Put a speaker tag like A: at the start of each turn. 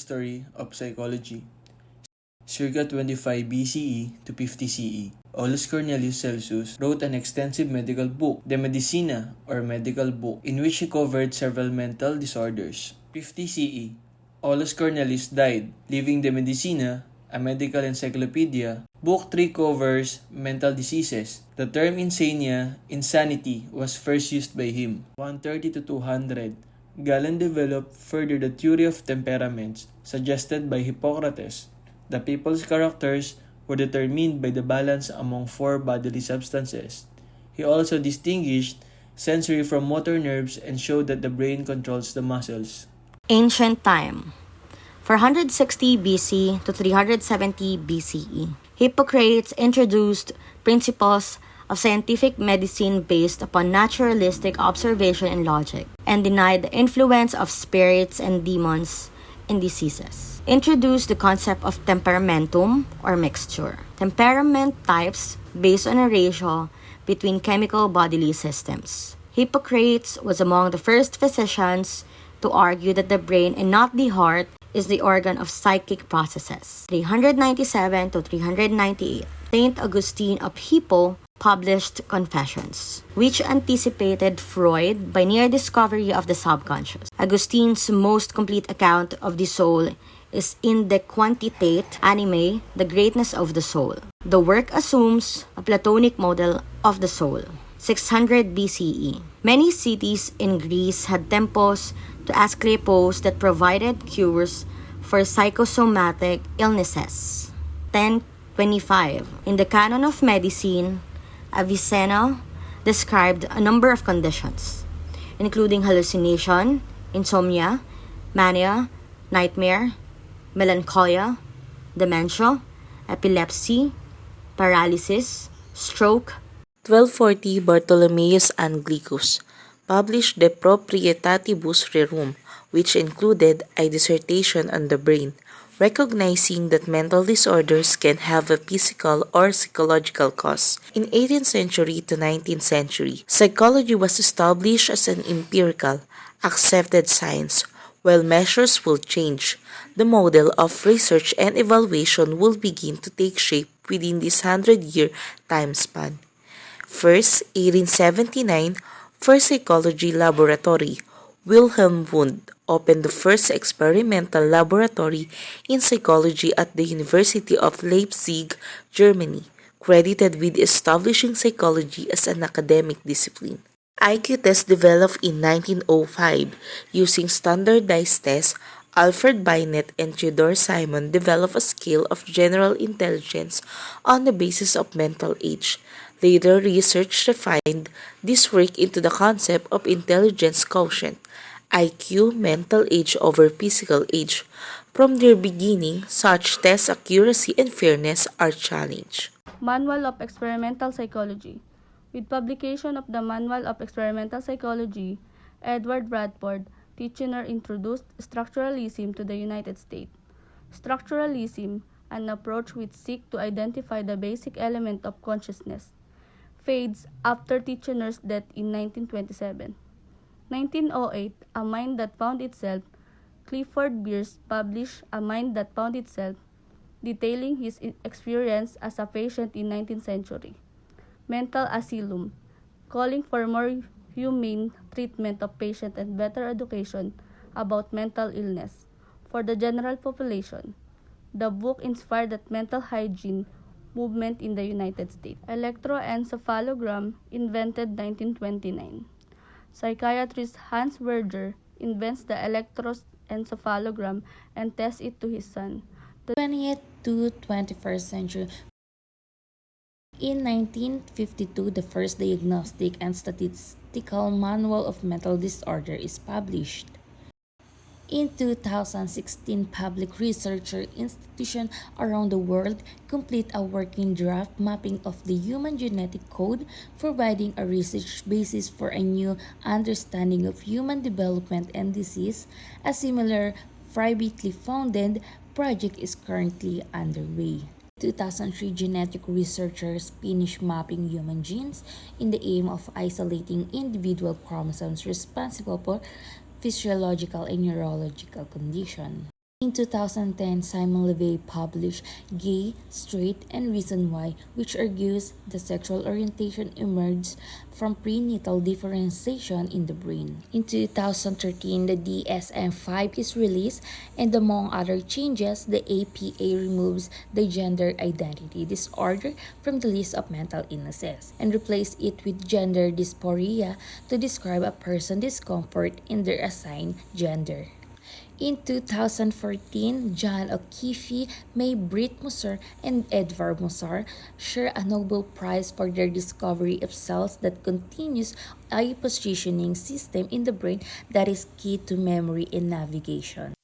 A: history of psychology. Circa 25 BCE to 50 CE, Aulus Cornelius Celsus wrote an extensive medical book, De Medicina, or Medical Book, in which he covered several mental disorders. 50 CE, Aulus Cornelius died, leaving De Medicina, a medical encyclopedia. Book 3 covers mental diseases. The term insania, insanity, was first used by him. 130 to 200, Galen developed further the theory of temperaments suggested by Hippocrates. The people's characters were determined by the balance among 4 bodily substances. He also distinguished sensory from motor nerves and showed that the brain controls the muscles.
B: Ancient time. 460 BC to 370 BCE, Hippocrates introduced principles of scientific medicine based upon naturalistic observation and logic, and denied the influence of spirits and demons in diseases. Introduced the concept of temperamentum or mixture. Temperament types based on a ratio between chemical bodily systems. Hippocrates was among the first physicians to argue that the brain and not the heart is the organ of psychic processes. 397 to 398, Saint Augustine of Hippo published Confessions, which anticipated Freud by near discovery of the subconscious. Augustine's most complete account of the soul is in De Quantitate Animae, The Greatness of the Soul. The work assumes a Platonic model of the soul. 600 BCE. Many cities in Greece had temples to Asclepios that provided cures for psychosomatic illnesses. 1025. In the Canon of Medicine, Avicenna described a number of conditions, including hallucination, insomnia, mania, nightmare, melancholia, dementia, epilepsy, paralysis, stroke.
C: 1240 Bartholomeus Anglicus published De Proprietatibus Rerum, which included a dissertation on the brain, recognizing that mental disorders can have a physical or psychological cause. In 18th century to 19th century, psychology was established as an empirical, accepted science. While measures will change, the model of research and evaluation will begin to take shape within this 100-year time span. First, 1879, First Psychology Laboratory. Wilhelm Wundt opened the first experimental laboratory in psychology at the University of Leipzig, Germany, credited with establishing psychology as an academic discipline. IQ tests developed in 1905. Using standardized tests, Alfred Binet and Theodore Simon developed a scale of general intelligence on the basis of mental age. Later research refined this work into the concept of intelligence quotient, IQ, mental age over physical age. From their beginning, such tests' accuracy and fairness are challenged.
D: Manual of Experimental Psychology. With publication of the Manual of Experimental Psychology, Edward Bradford, Titchener introduced structuralism to the United States. Structuralism, an approach which seeks to identify the basic element of consciousness, fades after Titchener's death in 1927. 1908, A Mind That Found Itself, Clifford Beers published A Mind That Found Itself, detailing his experience as a patient in 19th century. Mental Asylum, calling for more humane treatment of patients and better education about mental illness for the general population. The book inspired the mental hygiene movement in the United States. Electroencephalogram, invented 1929. Psychiatrist Hans Werder invents the electroencephalogram and tests it to his son.
E: The 20th to 21st century. In 1952, the first diagnostic and statistical manual of mental disorder is published. In 2016, public researcher institutions around the world complete a working draft mapping of the human genetic code, providing a research basis for a new understanding of human development and disease. A similar privately funded project is currently underway. 2003, genetic researchers finished mapping human genes in the aim of isolating individual chromosomes responsible for physiological and neurological conditions. In 2010, Simon Levy published Gay, Straight, and Reason Why, which argues the sexual orientation emerged from prenatal differentiation in the brain. In 2013, the DSM-5 is released, and among other changes, the APA removes the gender identity disorder from the list of mental illnesses and replaces it with gender dysphoria to describe a person's discomfort in their assigned gender. In 2014, John O'Keefe, May Britt Musser, and Edvard Musser share a Nobel Prize for their discovery of cells that continues a positioning system in the brain that is key to memory and navigation.